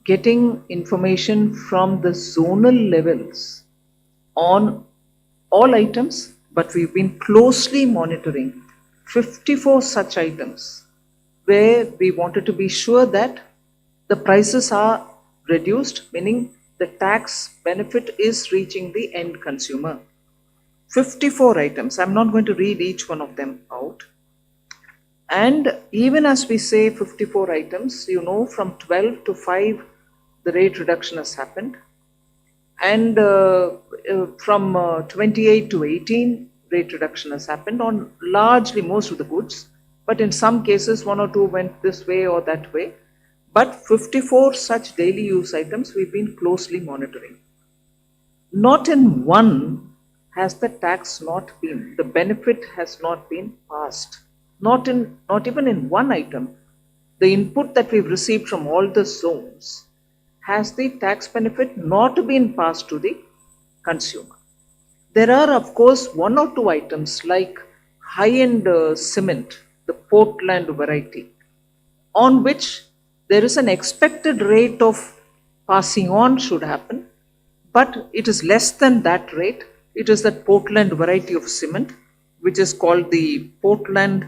getting information from the zonal levels on all items, but we've been closely monitoring 54 such items where we wanted to be sure that the prices are reduced, meaning the tax benefit is reaching the end consumer. 54 items. I'm not going to read each one of them out. And even as we say 54 items, from 12 to 5, the rate reduction has happened. And from 28 to 18, rate reduction has happened on largely most of the goods. But in some cases, one or two went this way or that way. But 54 such daily use items we've been closely monitoring. Not in one has the tax not been, the benefit has not been passed. Not even in one item. The input that we've received from all the zones has the tax benefit not been passed to the consumer. There are, of course, one or two items like high-end cement, the Portland variety, on which there is an expected rate of passing on should happen, but it is less than that rate. It is that Portland variety of cement, which is called the Portland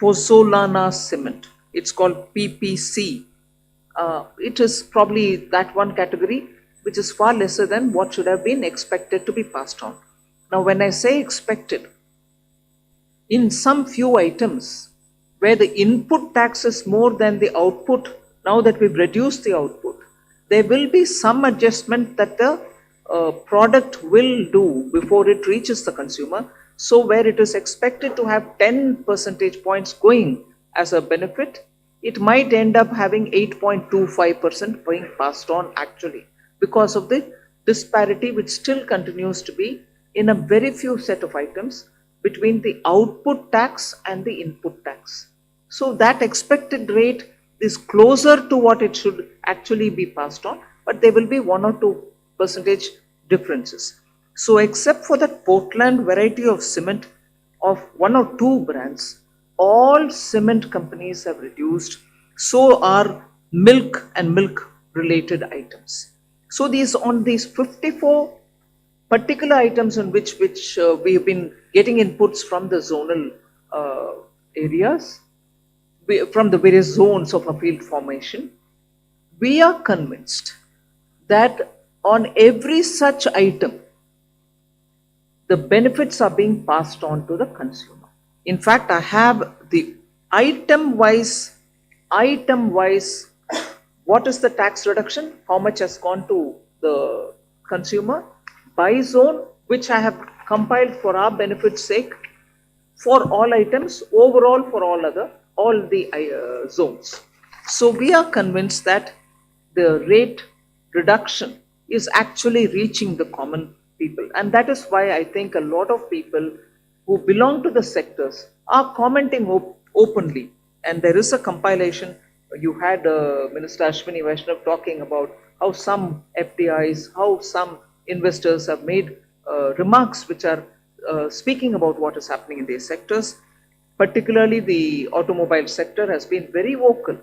Pozzolana cement. It's called PPC. It is probably that one category which is far lesser than what should have been expected to be passed on. Now, when I say expected, in some few items where the input tax is more than the output, now that we've reduced the output, there will be some adjustment that the product will do before it reaches the consumer. So where it is expected to have 10 percentage points going as a benefit, it might end up having 8.25% being passed on actually, because of the disparity which still continues to be in a very few set of items between the output tax and the input tax. So that expected rate is closer to what it should actually be passed on, but there will be 1 or 2 percentage differences. So except for that Portland variety of cement of 1 or 2 brands, all cement companies have reduced. So are milk and milk related items. So these 54 particular items on which we have been getting inputs from the zonal areas, from the various zones of a field formation, we are convinced that on every such item, the benefits are being passed on to the consumer. In fact, I have the item-wise, what is the tax reduction, how much has gone to the consumer, by zone, which I have compiled for our benefit's sake, for all items, overall for all the zones. So we are convinced that the rate reduction is actually reaching the common people, and that is why I think a lot of people who belong to the sectors are commenting openly. And there is a compilation. You had Minister Ashwini Vaishnav talking about how some FDIs, how some investors have made remarks which are speaking about what is happening in these sectors. Particularly the automobile sector has been very vocal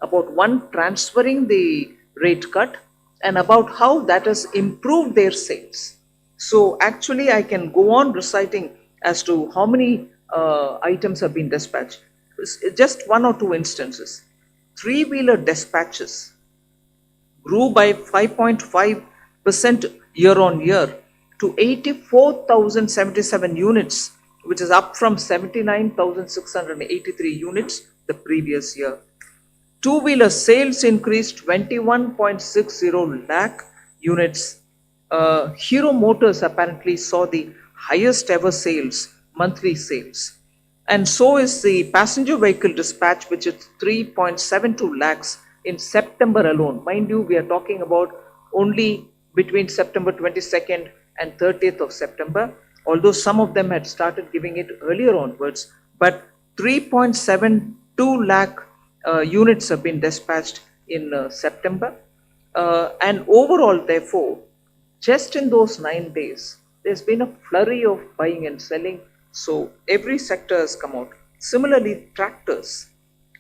about one, transferring the rate cut, and about how that has improved their sales. So actually I can go on reciting as to how many items have been dispatched. Just 1 or 2 instances. 3-wheeler dispatches grew by 5.5% year on year to 84,077 units, which is up from 79,683 units the previous year. 2-wheeler sales increased 21.60 lakh units. Hero Motors apparently saw the highest ever sales, monthly sales. And so is the passenger vehicle dispatch, which is 3.72 lakhs in September alone. Mind you, we are talking about only between September 22nd and 30th of September, although some of them had started giving it earlier onwards. But 3.72 lakh units have been dispatched in September. And overall, therefore, just in those 9 days, there's been a flurry of buying and selling. So every sector has come out. Similarly, tractors.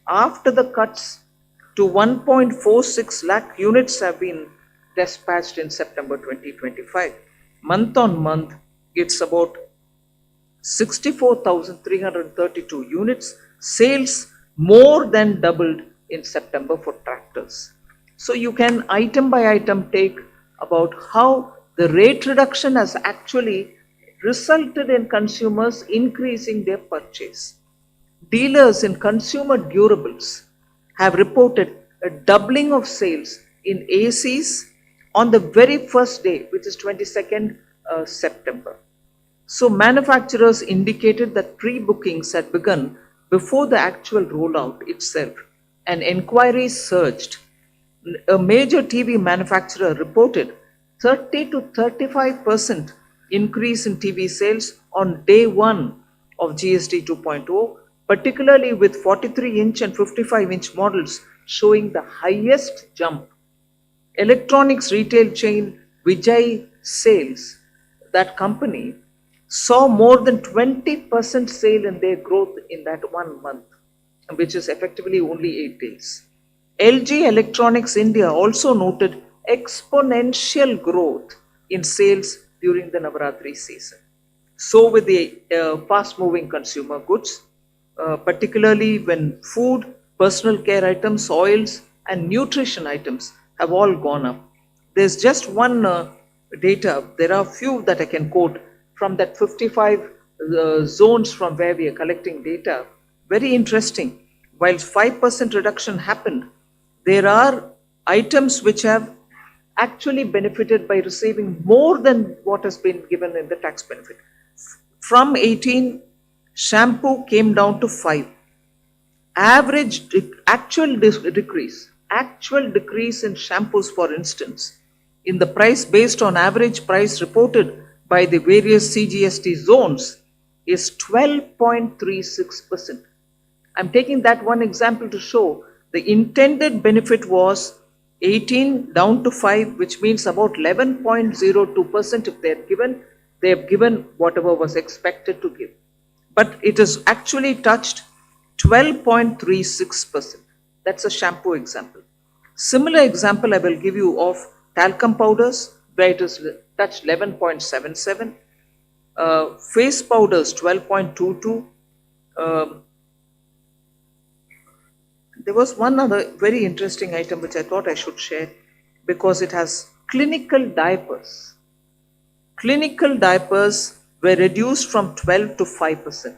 After the cuts, to 1.46 lakh units have been dispatched in September 2025. Month on month, it's about 64,332 units. Sales more than doubled in September for tractors. So you can item by item take about how the rate reduction has actually resulted in consumers increasing their purchase. Dealers in consumer durables have reported a doubling of sales in ACs on the very first day, which is 22nd September. So manufacturers indicated that pre-bookings had begun before the actual rollout itself, and inquiries surged. A major TV manufacturer reported 30 to 35% increase in TV sales on day one of GST 2.0, particularly with 43-inch and 55-inch models showing the highest jump. Electronics retail chain Vijay Sales, that company, saw more than 20% sale in their growth in that 1 month, which is effectively only 8 days. LG Electronics India also noted exponential growth in sales during the Navaratri season. So with the fast-moving consumer goods, particularly when food, personal care items, oils, and nutrition items have all gone up. There's just one data. There are few that I can quote from that 55 zones from where we are collecting data. Very interesting. While 5% reduction happened, there are items which have actually benefited by receiving more than what has been given in the tax benefit. From 18, shampoo came down to 5. Actual decrease in shampoos, for instance, in the price based on average price reported by the various CGST zones is 12.36%. I'm taking that one example to show the intended benefit was 18 down to 5, which means about 11.02% if they have given whatever was expected to give. But it has actually touched 12.36%. That's a shampoo example. Similar example I will give you of talcum powders, where it has touched 11.77. Face powders 12.22. There was one other very interesting item which I thought I should share because it has clinical diapers. Clinical diapers were reduced from 12 to 5%.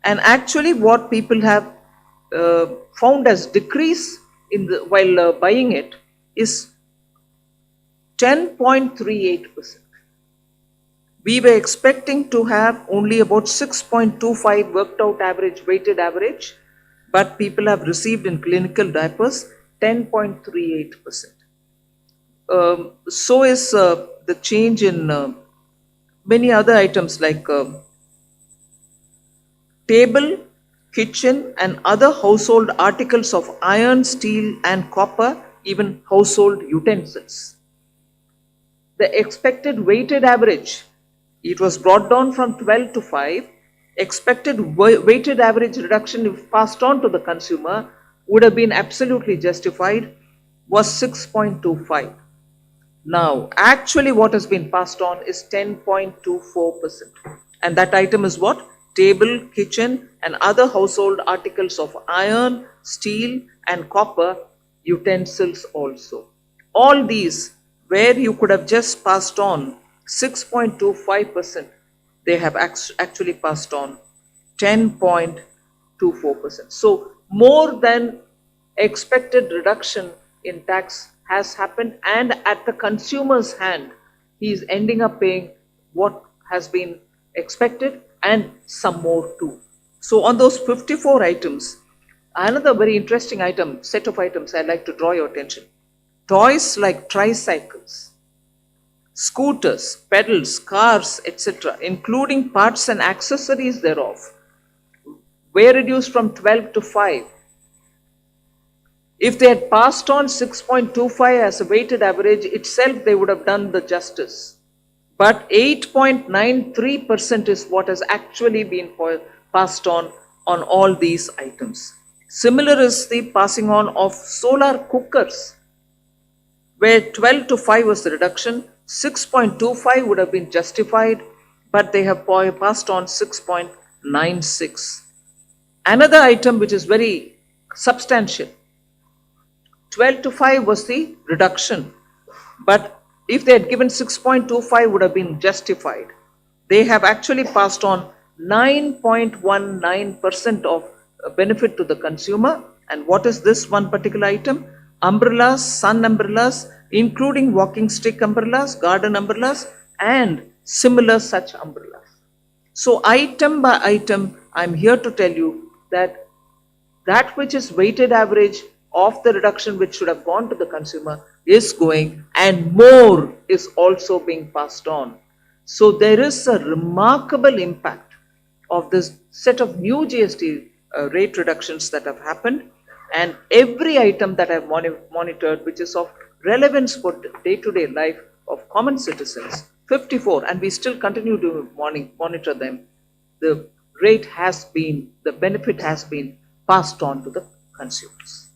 And actually what people have found as decrease while buying it is 10.38%. We were expecting to have only about 6.25 worked out average, weighted average, but people have received in clinical diapers 10.38%. So is the change in many other items like table, kitchen, and other household articles of iron, steel, and copper, even household utensils. The expected weighted average, it was brought down from 12 to 5. Expected weighted average reduction, if passed on to the consumer, would have been absolutely justified, was 6.25. Now, actually what has been passed on is 10.24%. And that item is what? Table, kitchen, and other household articles of iron, steel, and copper, utensils also. All these, where you could have just passed on 6.25%, they have actually passed on 10.24%. So more than expected reduction in tax has happened, and at the consumer's hand, he is ending up paying what has been expected and some more too. So on those 54 items, another very interesting set of items I'd like to draw your attention. Toys like tricycles, scooters, pedals, cars, etc., including parts and accessories thereof, were reduced from 12 to 5. If they had passed on 6.25 as a weighted average itself, they would have done the justice. But 8.93% is what has actually been passed on all these items. Similar is the passing on of solar cookers, where 12 to 5 was the reduction, 6.25 would have been justified, but they have passed on 6.96. Another item which is very substantial, 12 to 5 was the reduction, but if they had given 6.25 would have been justified. They have actually passed on 9.19% of benefit to the consumer. And what is this one particular item? Umbrellas, sun umbrellas, including walking stick umbrellas, garden umbrellas, and similar such umbrellas. So item by item, I'm here to tell you that that which is weighted average of the reduction which should have gone to the consumer is going, and more is also being passed on. So there is a remarkable impact of this set of new GST rate reductions that have happened, and every item that I've monitored which is of relevance for day-to-day life of common citizens, 54, and we still continue to monitor them, the rate has been, the benefit has been passed on to the consumers.